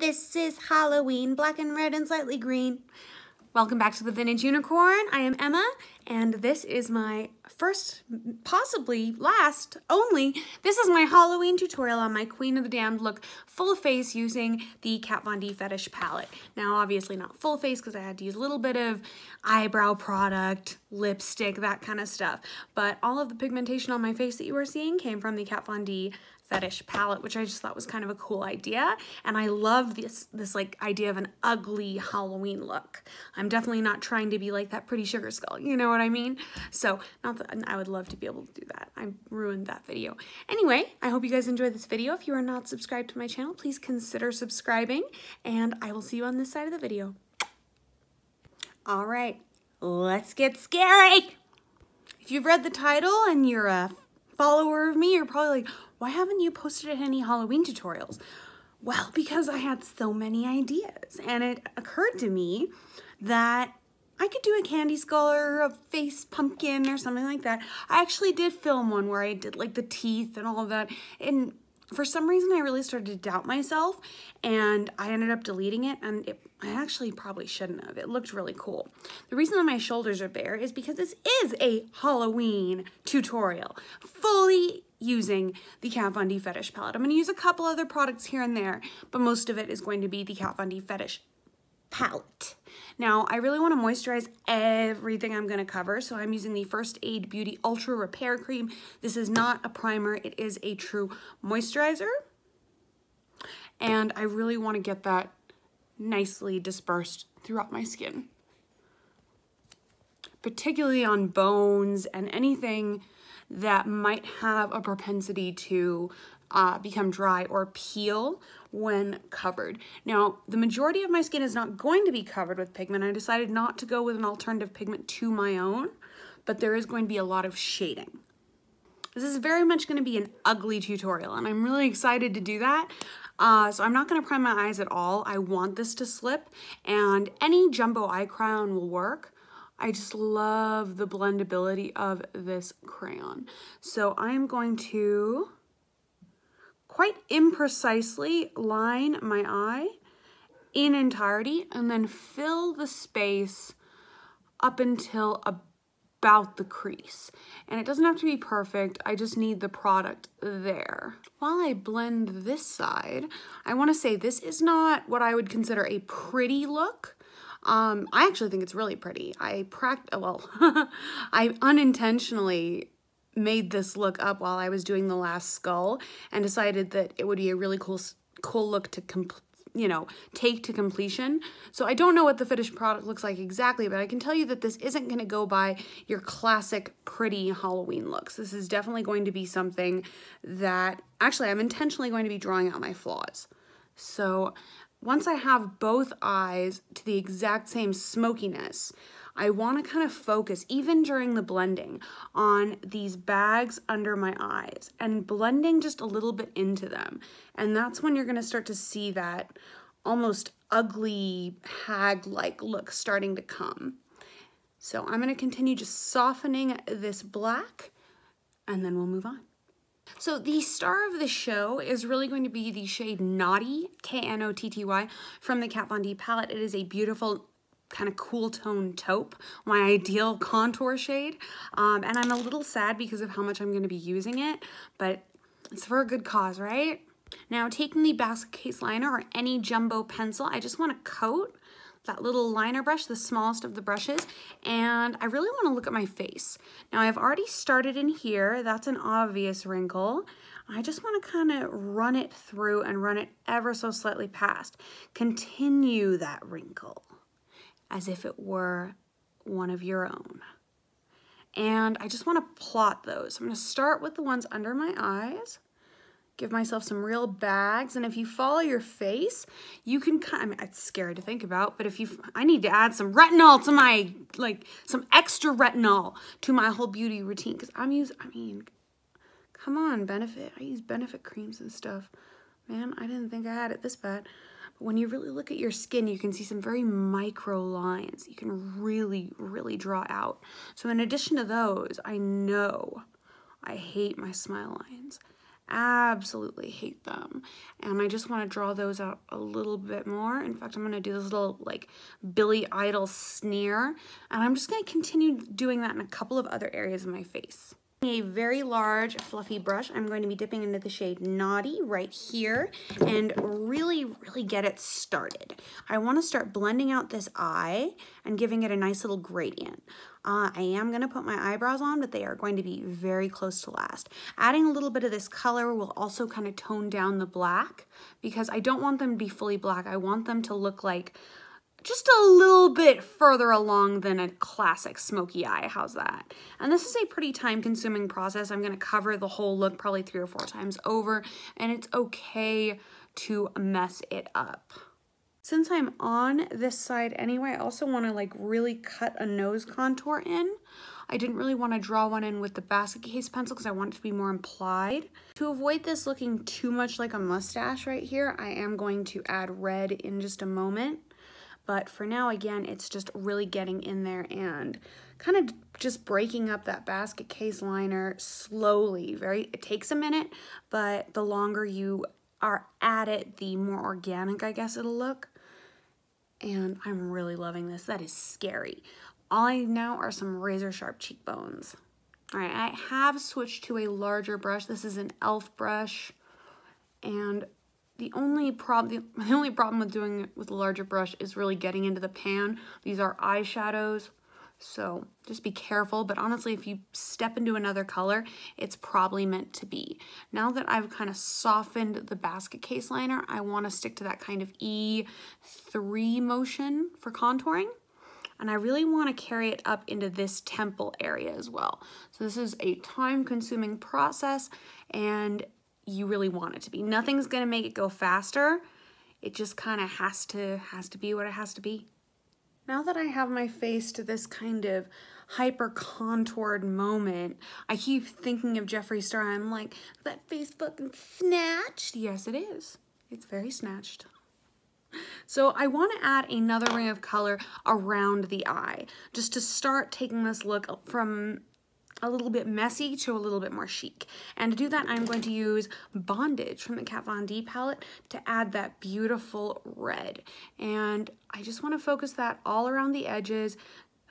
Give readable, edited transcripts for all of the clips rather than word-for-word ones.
This is Halloween, black and red and slightly green. Welcome back to the Vintage Unicorn. I am Emma, and this is my first, possibly last, only, this is my Halloween tutorial on my Queen of the Damned look, full face using the Kat Von D Fetish palette. Now, obviously not full face because I had to use a little bit of eyebrow product, lipstick, that kind of stuff. But all of the pigmentation on my face that you are seeing came from the Kat Von D Fetish palette, which I just thought was kind of a cool idea. And I love this like idea of an ugly Halloween look. I'm definitely not trying to be like that pretty sugar skull, you know what I mean? So not that I would love to be able to do that. I ruined that video. Anyway, I hope you guys enjoyed this video. If you are not subscribed to my channel, please consider subscribing, and I will see you on this side of the video. All right, let's get scary. If you've read the title and you're a follower of me, you're probably like, why haven't you posted any Halloween tutorials? Well, because I had so many ideas, and it occurred to me that I could do a candy skull or a face pumpkin or something like that. I actually did film one where I did like the teeth and all of that, and for some reason I really started to doubt myself, and I ended up deleting it, and I actually probably shouldn't have. It looked really cool. The reason that my shoulders are bare is because this is a Halloween tutorial, fully using the Kat Von D Fetish palette. I'm going to use a couple other products here and there, but most of it is going to be the Kat Von D Fetish palette. Now, I really want to moisturize everything I'm going to cover, so I'm using the First Aid Beauty Ultra Repair Cream. This is not a primer, it is a true moisturizer, and I really want to get that nicely dispersed throughout my skin, particularly on bones and anything that might have a propensity to become dry or peel when covered. Now, the majority of my skin is not going to be covered with pigment. I decided not to go with an alternative pigment to my own, but there is going to be a lot of shading. This is very much going to be an ugly tutorial, and I'm really excited to do that. So I'm not going to prime my eyes at all. I want this to slip, and any jumbo eye crown will work. I just love the blendability of this crayon. So I'm going to quite imprecisely line my eye in entirety and then fill the space up until about the crease. And it doesn't have to be perfect, I just need the product there. While I blend this side, I want to say this is not what I would consider a pretty look. I actually think it's really pretty. I unintentionally made this look up while I was doing the last skull and decided that it would be a really cool look to take to completion. So I don't know what the finished product looks like exactly, but I can tell you that this isn't going to go by your classic pretty Halloween looks. This is definitely going to be something that, actually, I'm intentionally going to be drawing out my flaws. So once I have both eyes to the exact same smokiness, I want to kind of focus, even during the blending, on these bags under my eyes and blending just a little bit into them. And that's when you're going to start to see that almost ugly hag-like look starting to come. So I'm going to continue just softening this black, and then we'll move on. So the star of the show is really going to be the shade Knotty, K-N-O-T-T-Y, from the Kat Von D palette. It is a beautiful kind of cool tone taupe, my ideal contour shade. And I'm a little sad because of how much I'm going to be using it, but it's for a good cause, right? Now, taking the basket case liner or any jumbo pencil, I just want to coat that little liner brush, the smallest of the brushes, and I really want to look at my face. Now, I've already started in here. That's an obvious wrinkle. I just want to kind of run it through and run it ever so slightly past. Continue that wrinkle as if it were one of your own. And I just want to plot those. I'm going to start with the ones under my eyes. Give myself some real bags, and if you follow your face, you can I mean, it's scary to think about, but I need to add some retinol to my, some extra retinol to my whole beauty routine, because come on, Benefit. I use Benefit creams and stuff. Man, I didn't think I had it this bad. But when you really look at your skin, you can see some very micro lines. You can really, really draw out. So in addition to those, I know I hate my smile lines. Absolutely hate them. And I just want to draw those out a little bit more. In fact, I'm going to do this little like Billy Idol sneer. And I'm just going to continue doing that in a couple of other areas of my face. A very large fluffy brush, I'm going to be dipping into the shade Naughty right here and really get it started. I want to start blending out this eye and giving it a nice little gradient. I am going to put my eyebrows on, but they are going to be very close to last. Adding a little bit of this color will also kind of tone down the black because I don't want them to be fully black. I want them to look like just a little bit further along than a classic smoky eye. How's that? And this is a pretty time-consuming process. I'm going to cover the whole look probably 3 or 4 times over, and it's okay to mess it up. Since I'm on this side anyway, I also want to like really cut a nose contour in. I didn't really want to draw one in with the basket case pencil because I want it to be more implied. To avoid this looking too much like a mustache right here, I am going to add red in just a moment. But for now, again, it's just really getting in there and kind of just breaking up that basket case liner slowly. It takes a minute, but the longer you are at it, the more organic, I guess, it'll look. And I'm really loving this. That is scary. All I need now are some razor sharp cheekbones. All right, I have switched to a larger brush. This is an e.l.f. brush. And the only problem with doing it with a larger brush is really getting into the pan. These are eyeshadows, so just be careful. But honestly, if you step into another color, it's probably meant to be. Now that I've kind of softened the basket case liner, I want to stick to that kind of E3 motion for contouring. And I really want to carry it up into this temple area as well. So this is a time-consuming process, and you really want it to be. Nothing's gonna make it go faster. It just kind of has to be what it has to be. Now that I have my face to this kind of hyper contoured moment, I keep thinking of Jeffree Star. I'm like, that face fucking snatched. Yes, it is. It's very snatched. So I want to add another ring of color around the eye, just to start taking this look from a little bit messy to a little bit more chic. And to do that, I'm going to use Bondage from the Kat Von D palette to add that beautiful red. And I just want to focus that all around the edges,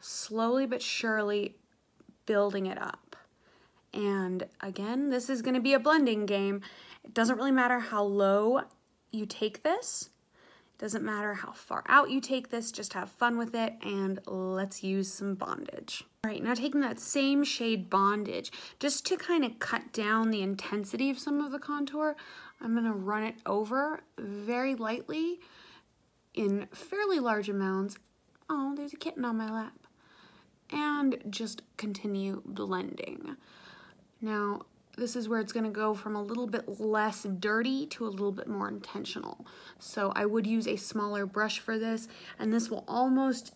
slowly but surely building it up. And again, this is going to be a blending game. It doesn't really matter how low you take this. Doesn't matter how far out you take this, just have fun with it, and let's use some Bondage. All right, now taking that same shade Bondage, just to kind of cut down the intensity of some of the contour, I'm gonna run it over very lightly in fairly large amounts. Oh, there's a kitten on my lap. And just continue blending. Now, this is where it's going to go from a little bit less dirty to a little bit more intentional. So I would use a smaller brush for this, and this will almost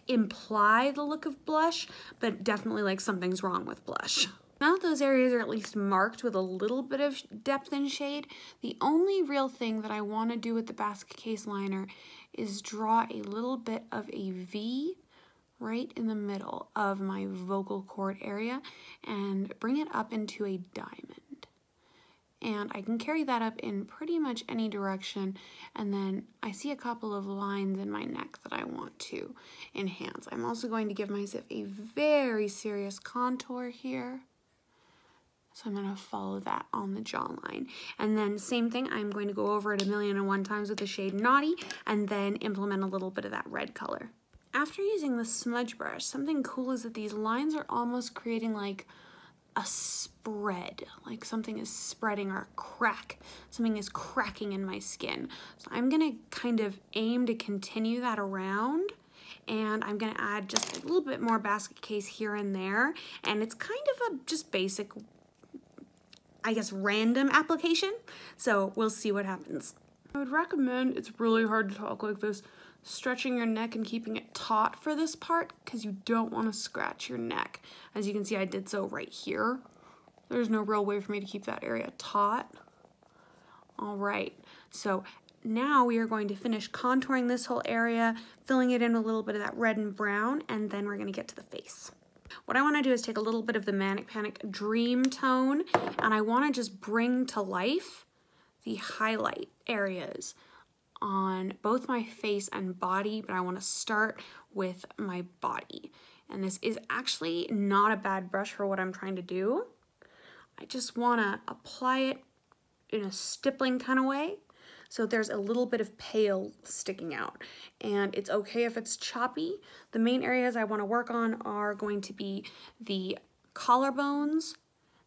imply the look of blush, but definitely like something's wrong with blush. Now that those areas are at least marked with a little bit of depth and shade, the only real thing that I want to do with the basket case liner is draw a little bit of a V right in the middle of my vocal cord area and bring it up into a diamond. And I can carry that up in pretty much any direction, and then I see a couple of lines in my neck that I want to enhance. I'm also going to give myself a very serious contour here. So I'm going to follow that on the jawline. And then same thing, I'm going to go over it 1,000,001 times with the shade Naughty and then implement a little bit of that red color. After using the smudge brush, something cool is that these lines are almost creating like a spread, like something is spreading, or a crack. Something is cracking in my skin. So I'm gonna kind of aim to continue that around, and I'm gonna add just a little bit more basket case here and there, and it's kind of a just basic, I guess, random application. So we'll see what happens. I would recommend, it's really hard to talk like this, stretching your neck and keeping it taut for this part, because you don't want to scratch your neck. As you can see, I did so right here. There's no real way for me to keep that area taut. All right, so now we are going to finish contouring this whole area, filling it in a little bit of that red and brown, and then we're going to get to the face. What I want to do is take a little bit of the Manic Panic Dream tone, and I want to just bring to life the highlight areas on both my face and body, but I want to start with my body. And this is actually not a bad brush for what I'm trying to do. I just want to apply it in a stippling kind of way, so there's a little bit of pale sticking out. And it's okay if it's choppy. The main areas I want to work on are going to be the collarbones,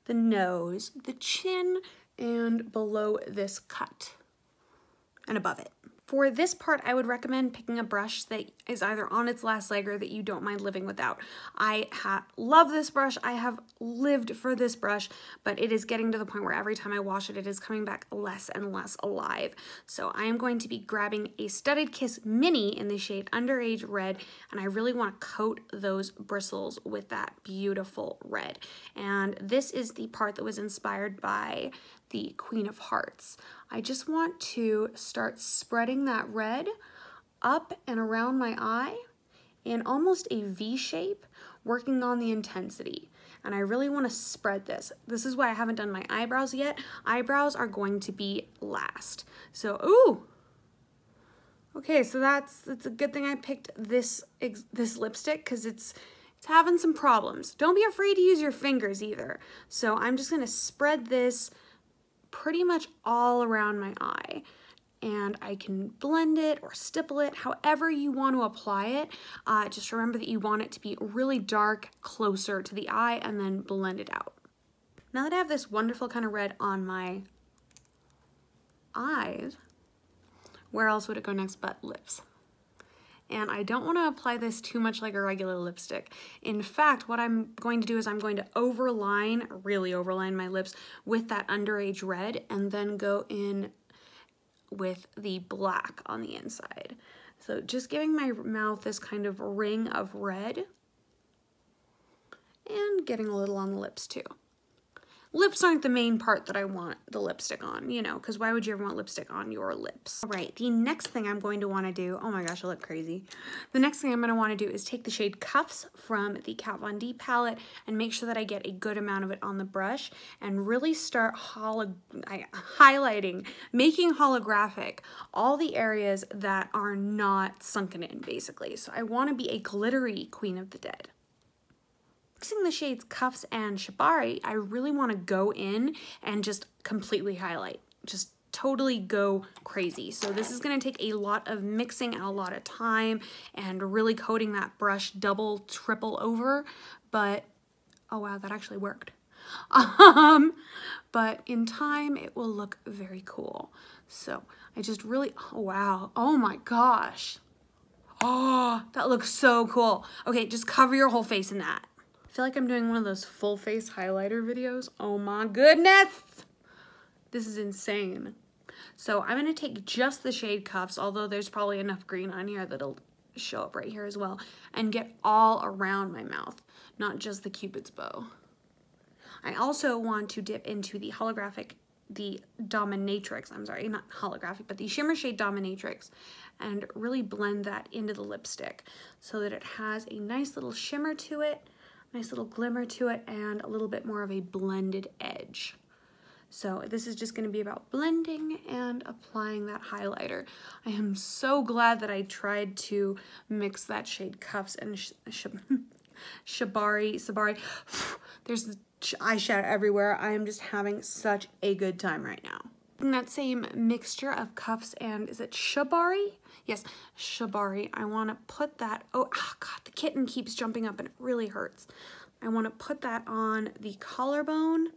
the nose, the chin, and below this cut, and above it. For this part, I would recommend picking a brush that is either on its last leg or that you don't mind living without. I love this brush. I have lived for this brush, but it is getting to the point where every time I wash it, it is coming back less and less alive. So I am going to be grabbing a Studded Kiss Mini in the shade Underage Red, and I really want to coat those bristles with that beautiful red. And this is the part that was inspired by the Queen of Hearts. I just want to start spreading that red up and around my eye in almost a V shape, working on the intensity. And I really want to spread this. This is why I haven't done my eyebrows yet. Eyebrows are going to be last. So, ooh! Okay, so it's a good thing I picked this lipstick, because it's having some problems. Don't be afraid to use your fingers either. So I'm just going to spread this pretty much all around my eye, and I can blend it or stipple it however you want to apply it. Just remember that you want it to be really dark closer to the eye, and then blend it out. Now that I have this wonderful kind of red on my eyes, where else would it go next but lips? And I don't want to apply this too much like a regular lipstick. In fact, what I'm going to do is I'm going to really overline my lips with that Underage Red, and then go in with the black on the inside. So just giving my mouth this kind of ring of red, and getting a little on the lips too. Lips aren't the main part that I want the lipstick on, you know, because why would you ever want lipstick on your lips? All right, the next thing I'm going to want to do, oh my gosh, I look crazy. The next thing I'm going to want to do is take the shade Cuffs from the Kat Von D palette and make sure that I get a good amount of it on the brush, and really start highlighting, making holographic all the areas that are not sunken in, basically. So I want to be a glittery Queen of the Dead. Mixing the shades Cuffs and Shibari, I really want to go in and just completely highlight, just totally go crazy. So this is going to take a lot of mixing and a lot of time, and really coating that brush double, triple over, but oh wow, that actually worked. But in time, it will look very cool. So I just really, oh wow, oh my gosh. Oh, that looks so cool. Okay, just cover your whole face in that. I feel like I'm doing one of those full face highlighter videos. Oh my goodness. This is insane. So I'm going to take just the shade Cuffs, although there's probably enough green on here that'll show up right here as well, and get all around my mouth, not just the Cupid's bow. I also want to dip into the Dominatrix, I'm sorry, not holographic, but the shimmer shade Dominatrix, and really blend that into the lipstick so that it has a nice little shimmer to it, nice little glimmer to it, and a little bit more of a blended edge. So this is just going to be about blending and applying that highlighter. I am so glad that I tried to mix that shade Cuffs and Shibari. There's eyeshadow everywhere. I am just having such a good time right now. In that same mixture of Cuffs and, is it Shibari? Yes, Shibari. I want to put that, oh God, the kitten keeps jumping up and it really hurts. I want to put that on the collarbone.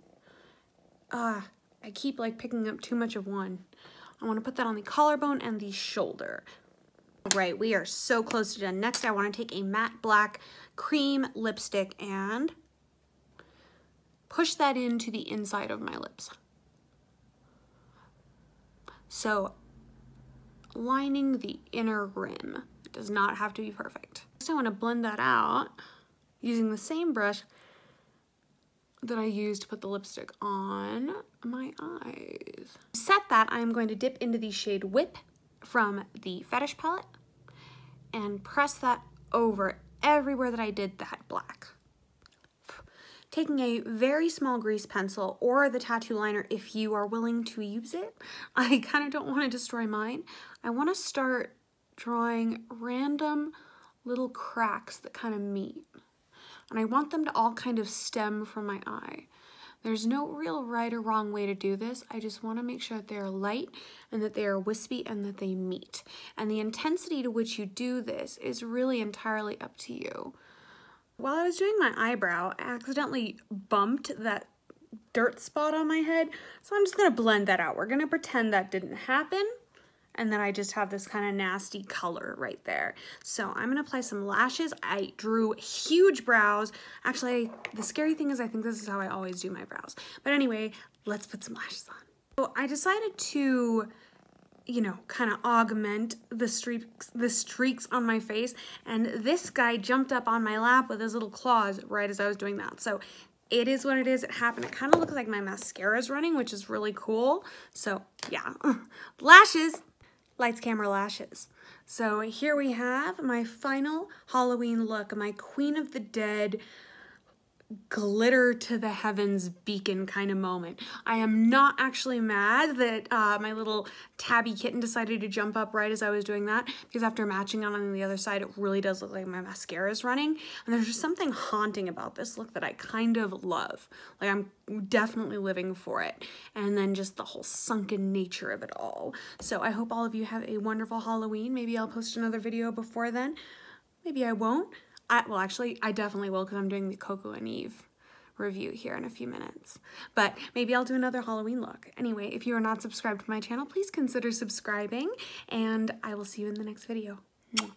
I keep like picking up too much of one. I want to put that on the collarbone and the shoulder. All right, we are so close to done. Next, I want to take a matte black cream lipstick and push that into the inside of my lips. So lining the inner rim. It does not have to be perfect. Next, I want to blend that out using the same brush that I used to put the lipstick on my eyes. To set that, I'm going to dip into the shade Whip from the Fetish palette and press that over everywhere that I did that black. taking a very small grease pencil or the tattoo liner if you are willing to use it. I kind of don't want to destroy mine. I want to start drawing random little cracks that kind of meet. And I want them to all kind of stem from my eye. There's no real right or wrong way to do this. I just want to make sure that they are light and that they are wispy and that they meet. And the intensity to which you do this is really entirely up to you. While I was doing my eyebrow, I accidentally bumped that dirt spot on my head, so I'm just going to blend that out. We're going to pretend that didn't happen, and then I just have this kind of nasty color right there. So I'm going to apply some lashes. I drew huge brows. Actually, the scary thing is I think this is how I always do my brows. But anyway, let's put some lashes on. So I decided to, you know, kind of augment the streaks on my face, and this guy jumped up on my lap with his little claws right as I was doing that. So it is what it is. It happened. It kind of looks like my mascara is running, which is really cool. So yeah, lashes. Lights, camera, lashes. So here we have my final Halloween look, my Queen of the Dead glitter to the heavens beacon kind of moment. I am not actually mad that my little tabby kitten decided to jump up right as I was doing that, because after matching on the other side, it really does look like my mascara is running. And there's just something haunting about this look that I kind of love. Like, I'm definitely living for it. And then just the whole sunken nature of it all. So I hope all of you have a wonderful Halloween. Maybe I'll post another video before then. Maybe I won't. Well, actually, I definitely will, because I'm doing the Coco and Eve review here in a few minutes. But maybe I'll do another Halloween look. Anyway, if you are not subscribed to my channel, please consider subscribing, and I will see you in the next video. Mwah.